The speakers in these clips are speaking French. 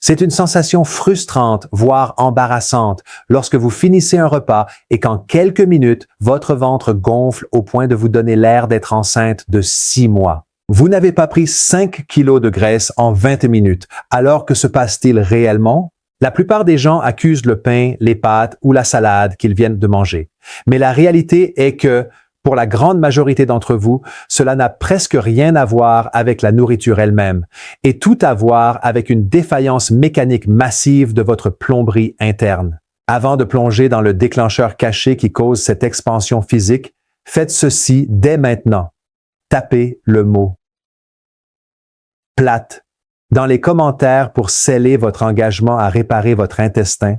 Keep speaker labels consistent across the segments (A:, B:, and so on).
A: C'est une sensation frustrante, voire embarrassante, lorsque vous finissez un repas et qu'en quelques minutes, votre ventre gonfle au point de vous donner l'air d'être enceinte de 6 mois. Vous n'avez pas pris 5 kilos de graisse en 20 minutes. Alors que se passe-t-il réellement? La plupart des gens accusent le pain, les pâtes ou la salade qu'ils viennent de manger. Mais la réalité est que, pour la grande majorité d'entre vous, cela n'a presque rien à voir avec la nourriture elle-même, et tout à voir avec une défaillance mécanique massive de votre plomberie interne. Avant de plonger dans le déclencheur caché qui cause cette expansion physique, faites ceci dès maintenant. Tapez le mot plate dans les commentaires pour sceller votre engagement à réparer votre intestin.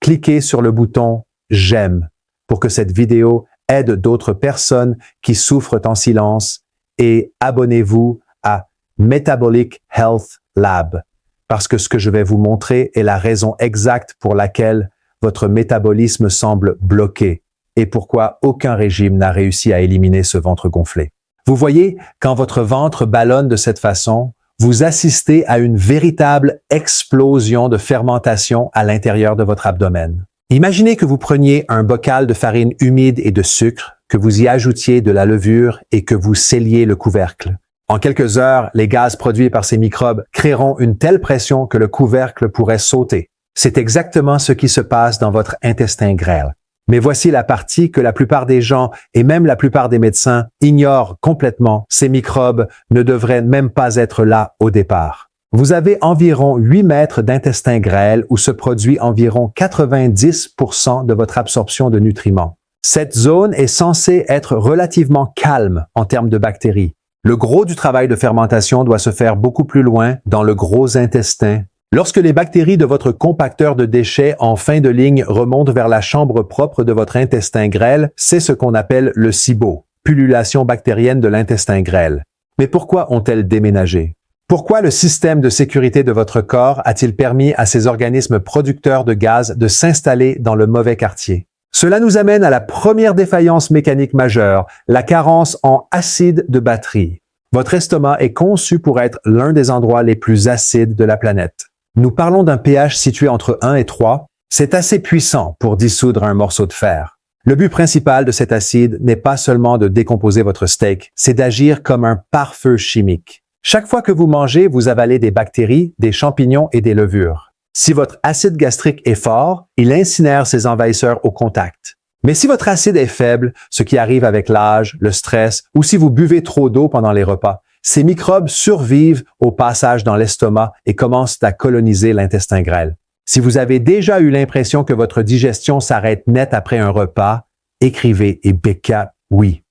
A: Cliquez sur le bouton « J'aime » pour que cette vidéo aide d'autres personnes qui souffrent en silence et abonnez-vous à Metabolic Health Lab parce que ce que je vais vous montrer est la raison exacte pour laquelle votre métabolisme semble bloqué et pourquoi aucun régime n'a réussi à éliminer ce ventre gonflé. Vous voyez, quand votre ventre ballonne de cette façon, vous assistez à une véritable explosion de fermentation à l'intérieur de votre abdomen. Imaginez que vous preniez un bocal de farine humide et de sucre, que vous y ajoutiez de la levure et que vous scelliez le couvercle. En quelques heures, les gaz produits par ces microbes créeront une telle pression que le couvercle pourrait sauter. C'est exactement ce qui se passe dans votre intestin grêle. Mais voici la partie que la plupart des gens et même la plupart des médecins ignorent complètement. Ces microbes ne devraient même pas être là au départ. Vous avez environ 8 mètres d'intestin grêle où se produit environ 90% de votre absorption de nutriments. Cette zone est censée être relativement calme en termes de bactéries. Le gros du travail de fermentation doit se faire beaucoup plus loin, dans le gros intestin. Lorsque les bactéries de votre compacteur de déchets en fin de ligne remontent vers la chambre propre de votre intestin grêle, c'est ce qu'on appelle le SIBO, pullulation bactérienne de l'intestin grêle. Mais pourquoi ont-elles déménagé? Pourquoi le système de sécurité de votre corps a-t-il permis à ces organismes producteurs de gaz de s'installer dans le mauvais quartier? Cela nous amène à la première défaillance mécanique majeure, la carence en acide de batterie. Votre estomac est conçu pour être l'un des endroits les plus acides de la planète. Nous parlons d'un pH situé entre 1 et 3. C'est assez puissant pour dissoudre un morceau de fer. Le but principal de cet acide n'est pas seulement de décomposer votre steak, c'est d'agir comme un pare-feu chimique. Chaque fois que vous mangez, vous avalez des bactéries, des champignons et des levures. Si votre acide gastrique est fort, il incinère ces envahisseurs au contact. Mais si votre acide est faible, ce qui arrive avec l'âge, le stress, ou si vous buvez trop d'eau pendant les repas, ces microbes survivent au passage dans l'estomac et commencent à coloniser l'intestin grêle. Si vous avez déjà eu l'impression que votre digestion s'arrête net après un repas, écrivez et béca oui.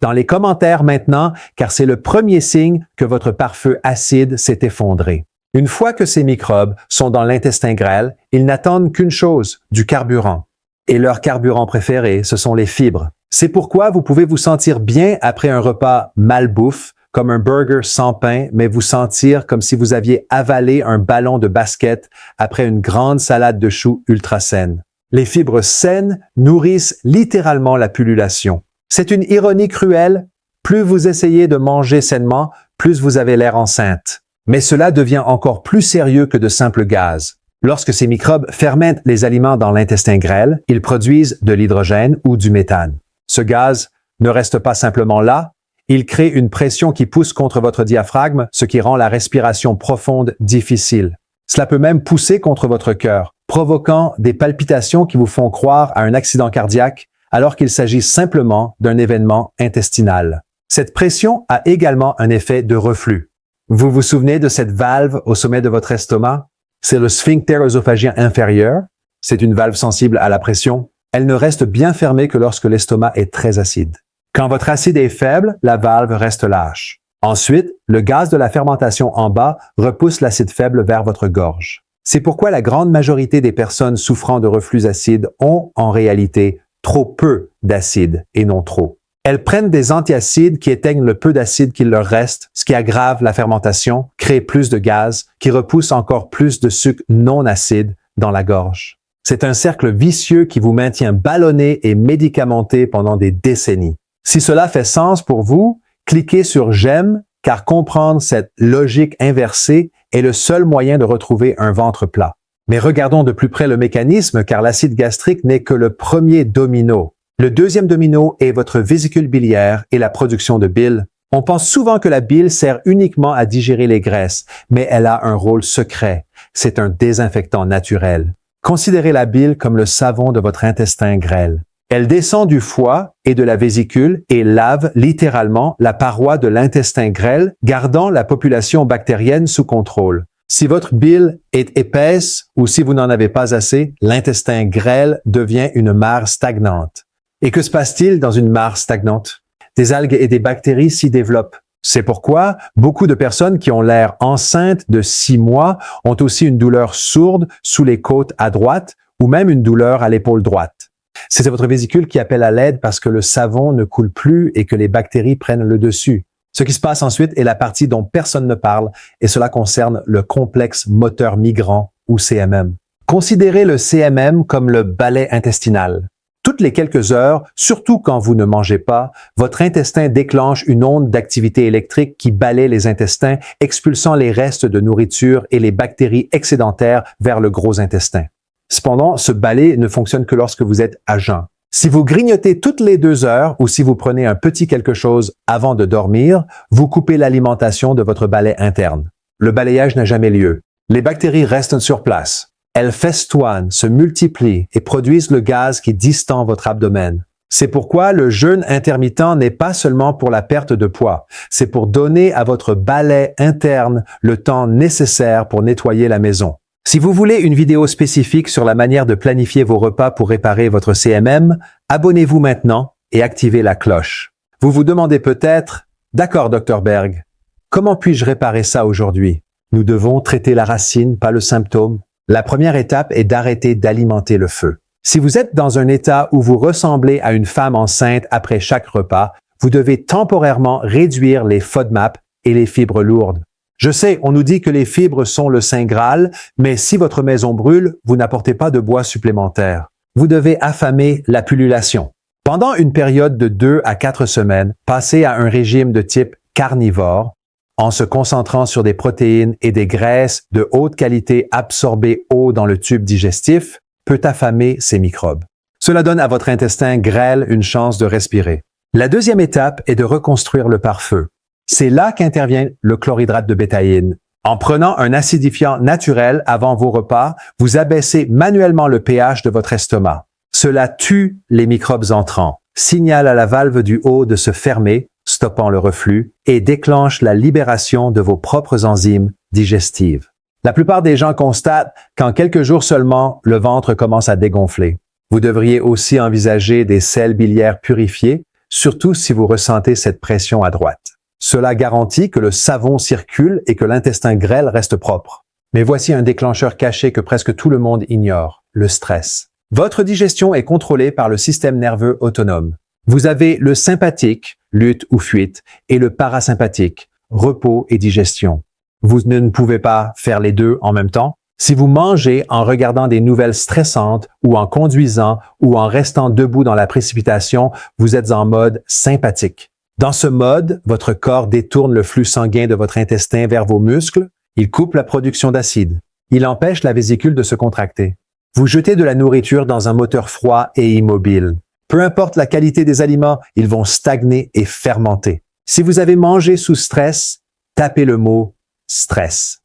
A: Dans les commentaires maintenant, car c'est le premier signe que votre pare-feu acide s'est effondré. Une fois que ces microbes sont dans l'intestin grêle, ils n'attendent qu'une chose, du carburant. Et leur carburant préféré, ce sont les fibres. C'est pourquoi vous pouvez vous sentir bien après un repas malbouffe, comme un burger sans pain, mais vous sentir comme si vous aviez avalé un ballon de basket après une grande salade de choux ultra saine. Les fibres saines nourrissent littéralement la pullulation. C'est une ironie cruelle. Plus vous essayez de manger sainement, plus vous avez l'air enceinte. Mais cela devient encore plus sérieux que de simples gaz. Lorsque ces microbes fermentent les aliments dans l'intestin grêle, ils produisent de l'hydrogène ou du méthane. Ce gaz ne reste pas simplement là, il crée une pression qui pousse contre votre diaphragme, ce qui rend la respiration profonde difficile. Cela peut même pousser contre votre cœur, provoquant des palpitations qui vous font croire à un accident cardiaque, alors qu'il s'agit simplement d'un événement intestinal. Cette pression a également un effet de reflux. Vous vous souvenez de cette valve au sommet de votre estomac? C'est le sphincter œsophagien inférieur. C'est une valve sensible à la pression. Elle ne reste bien fermée que lorsque l'estomac est très acide. Quand votre acide est faible, la valve reste lâche. Ensuite, le gaz de la fermentation en bas repousse l'acide faible vers votre gorge. C'est pourquoi la grande majorité des personnes souffrant de reflux acide ont en réalité trop peu d'acide et non trop. Elles prennent des antiacides qui éteignent le peu d'acide qu'il leur reste, ce qui aggrave la fermentation, crée plus de gaz, qui repousse encore plus de sucre non acide dans la gorge. C'est un cercle vicieux qui vous maintient ballonné et médicamenté pendant des décennies. Si cela fait sens pour vous, cliquez sur « J'aime » car comprendre cette logique inversée est le seul moyen de retrouver un ventre plat. Mais regardons de plus près le mécanisme car l'acide gastrique n'est que le premier domino. Le deuxième domino est votre vésicule biliaire et la production de bile. On pense souvent que la bile sert uniquement à digérer les graisses, mais elle a un rôle secret. C'est un désinfectant naturel. Considérez la bile comme le savon de votre intestin grêle. Elle descend du foie et de la vésicule et lave littéralement la paroi de l'intestin grêle, gardant la population bactérienne sous contrôle. Si votre bile est épaisse ou si vous n'en avez pas assez, l'intestin grêle devient une mare stagnante. Et que se passe-t-il dans une mare stagnante? Des algues et des bactéries s'y développent. C'est pourquoi beaucoup de personnes qui ont l'air enceintes de 6 mois ont aussi une douleur sourde sous les côtes à droite ou même une douleur à l'épaule droite. C'est votre vésicule qui appelle à l'aide parce que le savon ne coule plus et que les bactéries prennent le dessus. Ce qui se passe ensuite est la partie dont personne ne parle et cela concerne le complexe moteur migrant ou CMM. Considérez le CMM comme le balai intestinal. Toutes les quelques heures, surtout quand vous ne mangez pas, votre intestin déclenche une onde d'activité électrique qui balaie les intestins, expulsant les restes de nourriture et les bactéries excédentaires vers le gros intestin. Cependant, ce balai ne fonctionne que lorsque vous êtes à jeun. Si vous grignotez toutes les 2 heures ou si vous prenez un petit quelque chose avant de dormir, vous coupez l'alimentation de votre balai interne. Le balayage n'a jamais lieu. Les bactéries restent sur place. Elles festoinent, se multiplient et produisent le gaz qui distend votre abdomen. C'est pourquoi le jeûne intermittent n'est pas seulement pour la perte de poids, c'est pour donner à votre balai interne le temps nécessaire pour nettoyer la maison. Si vous voulez une vidéo spécifique sur la manière de planifier vos repas pour réparer votre CMM, abonnez-vous maintenant et activez la cloche. Vous vous demandez peut-être, « D'accord, Dr Berg, comment puis-je réparer ça aujourd'hui ?» Nous devons traiter la racine, pas le symptôme. La première étape est d'arrêter d'alimenter le feu. Si vous êtes dans un état où vous ressemblez à une femme enceinte après chaque repas, vous devez temporairement réduire les FODMAP et les fibres lourdes. Je sais, on nous dit que les fibres sont le Saint Graal, mais si votre maison brûle, vous n'apportez pas de bois supplémentaire. Vous devez affamer la pullulation. Pendant une période de 2 à 4 semaines, passez à un régime de type carnivore, en se concentrant sur des protéines et des graisses de haute qualité absorbées haut dans le tube digestif, peut affamer ces microbes. Cela donne à votre intestin grêle une chance de respirer. La deuxième étape est de reconstruire le pare-feu. C'est là qu'intervient le chlorhydrate de bétaïne. En prenant un acidifiant naturel avant vos repas, vous abaissez manuellement le pH de votre estomac. Cela tue les microbes entrants, signale à la valve du haut de se fermer, stoppant le reflux, et déclenche la libération de vos propres enzymes digestives. La plupart des gens constatent qu'en quelques jours seulement, le ventre commence à dégonfler. Vous devriez aussi envisager des sels biliaires purifiés, surtout si vous ressentez cette pression à droite. Cela garantit que le savon circule et que l'intestin grêle reste propre. Mais voici un déclencheur caché que presque tout le monde ignore, le stress. Votre digestion est contrôlée par le système nerveux autonome. Vous avez le sympathique, lutte ou fuite, et le parasympathique, repos et digestion. Vous ne pouvez pas faire les deux en même temps. Si vous mangez en regardant des nouvelles stressantes ou en conduisant ou en restant debout dans la précipitation, vous êtes en mode sympathique. Dans ce mode, votre corps détourne le flux sanguin de votre intestin vers vos muscles, il coupe la production d'acide, il empêche la vésicule de se contracter. Vous jetez de la nourriture dans un moteur froid et immobile. Peu importe la qualité des aliments, ils vont stagner et fermenter. Si vous avez mangé sous stress, tapez le mot « stress ».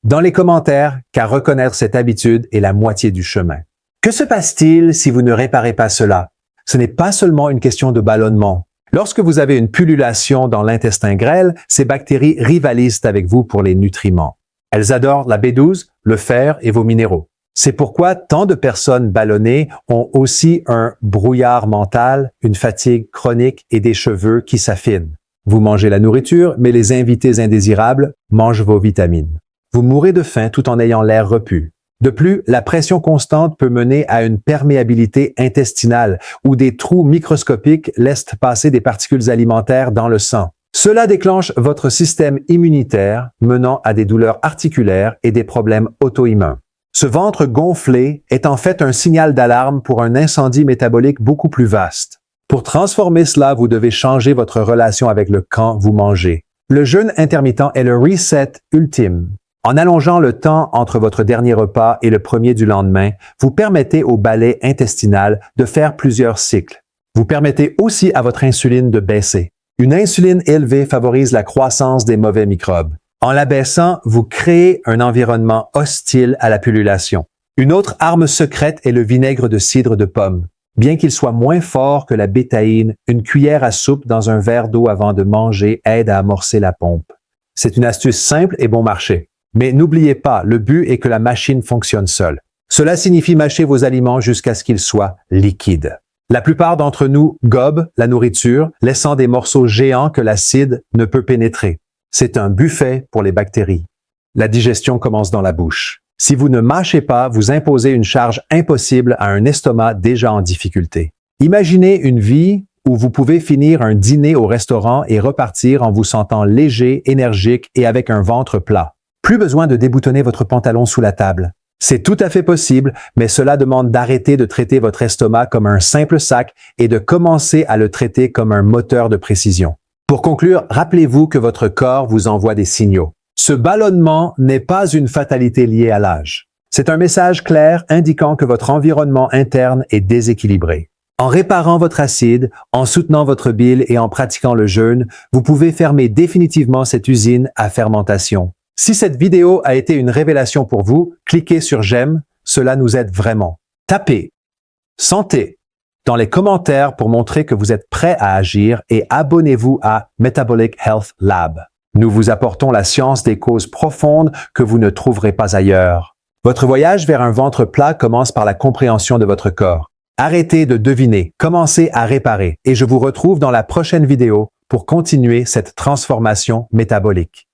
A: Dans les commentaires, car reconnaître cette habitude est la moitié du chemin. Que se passe-t-il si vous ne réparez pas cela? Ce n'est pas seulement une question de ballonnement. Lorsque vous avez une pullulation dans l'intestin grêle, ces bactéries rivalisent avec vous pour les nutriments. Elles adorent la B12, le fer et vos minéraux. C'est pourquoi tant de personnes ballonnées ont aussi un brouillard mental, une fatigue chronique et des cheveux qui s'affinent. Vous mangez la nourriture, mais les invités indésirables mangent vos vitamines. Vous mourrez de faim tout en ayant l'air repu. De plus, la pression constante peut mener à une perméabilité intestinale où des trous microscopiques laissent passer des particules alimentaires dans le sang. Cela déclenche votre système immunitaire, menant à des douleurs articulaires et des problèmes auto-immuns. Ce ventre gonflé est en fait un signal d'alarme pour un incendie métabolique beaucoup plus vaste. Pour transformer cela, vous devez changer votre relation avec le quand vous mangez. Le jeûne intermittent est le reset ultime. En allongeant le temps entre votre dernier repas et le premier du lendemain, vous permettez au balai intestinal de faire plusieurs cycles. Vous permettez aussi à votre insuline de baisser. Une insuline élevée favorise la croissance des mauvais microbes. En la baissant, vous créez un environnement hostile à la pullulation. Une autre arme secrète est le vinaigre de cidre de pomme. Bien qu'il soit moins fort que la bétaïne, une cuillère à soupe dans un verre d'eau avant de manger aide à amorcer la pompe. C'est une astuce simple et bon marché. Mais n'oubliez pas, le but est que la machine fonctionne seule. Cela signifie mâcher vos aliments jusqu'à ce qu'ils soient liquides. La plupart d'entre nous gobent la nourriture, laissant des morceaux géants que l'acide ne peut pénétrer. C'est un buffet pour les bactéries. La digestion commence dans la bouche. Si vous ne mâchez pas, vous imposez une charge impossible à un estomac déjà en difficulté. Imaginez une vie où vous pouvez finir un dîner au restaurant et repartir en vous sentant léger, énergique et avec un ventre plat. Plus besoin de déboutonner votre pantalon sous la table. C'est tout à fait possible, mais cela demande d'arrêter de traiter votre estomac comme un simple sac et de commencer à le traiter comme un moteur de précision. Pour conclure, rappelez-vous que votre corps vous envoie des signaux. Ce ballonnement n'est pas une fatalité liée à l'âge. C'est un message clair indiquant que votre environnement interne est déséquilibré. En réparant votre acide, en soutenant votre bile et en pratiquant le jeûne, vous pouvez fermer définitivement cette usine à fermentation. Si cette vidéo a été une révélation pour vous, cliquez sur j'aime, cela nous aide vraiment. Tapez santé dans les commentaires pour montrer que vous êtes prêt à agir et abonnez-vous à Metabolic Health Lab. Nous vous apportons la science des causes profondes que vous ne trouverez pas ailleurs. Votre voyage vers un ventre plat commence par la compréhension de votre corps. Arrêtez de deviner, commencez à réparer et je vous retrouve dans la prochaine vidéo pour continuer cette transformation métabolique.